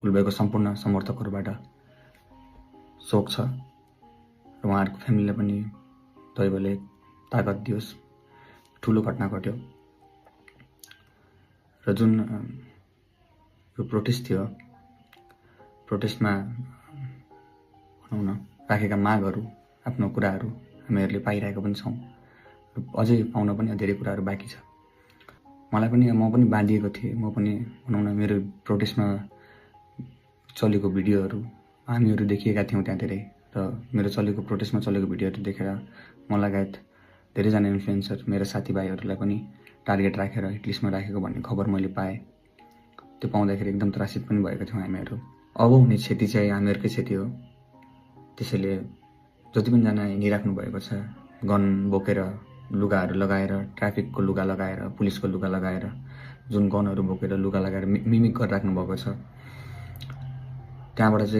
भुलभएको सम्पूर्ण समर्थकहरूबाट शोक छ र उहाँहरूको फ्यामिलीलाई पनि दैवले ताकत दियोस्। ठुलो घटना घट्यो र जुन यो प्रोटेस्ट थियो, प्रोटेस्टमा भनौँ न राखेका मागहरू, आफ्नो कुराहरू हामीहरूले पाइरहेको पनि छौँ। अझै पाउन पनि धेरै कुराहरू बाँकी छ। म पनि बाँधिएको थिएँ। म पनि भनौँ न मेरो प्रोटेस्टमा चलेको भिडियोहरू हामीहरू देखिएका थियौँ त्यहाँ धेरै, र मेरो प्रोटेस्टमा चलेको भिडियोहरू देखेर म लगायत धेरैजना इन्फ्लुएन्सर मेरा साथीभाइहरूलाई पनि टार्गेट राखेर हिटलिस्टमा राखेको भन्ने खबर मैले पाएँ। त्यो पाउँदाखेरि एकदम त्रासित पनि भएका थियौँ हामीहरू। अब हुने क्षति चाहिँ हामीहरूकै क्षति हो। त्यसैले जति पनि जना हिँडिराख्नु भएको छ, गन बोकेर, लुगाहरू लगाएर, ट्राफिकको लुगा लगाएर, पुलिसको लुगा लगाएर, जुन गनहरू बोकेर लुगा लगाएर मिमिक गरिराख्नु भएको छ, त्यहाँबाट चाहिँ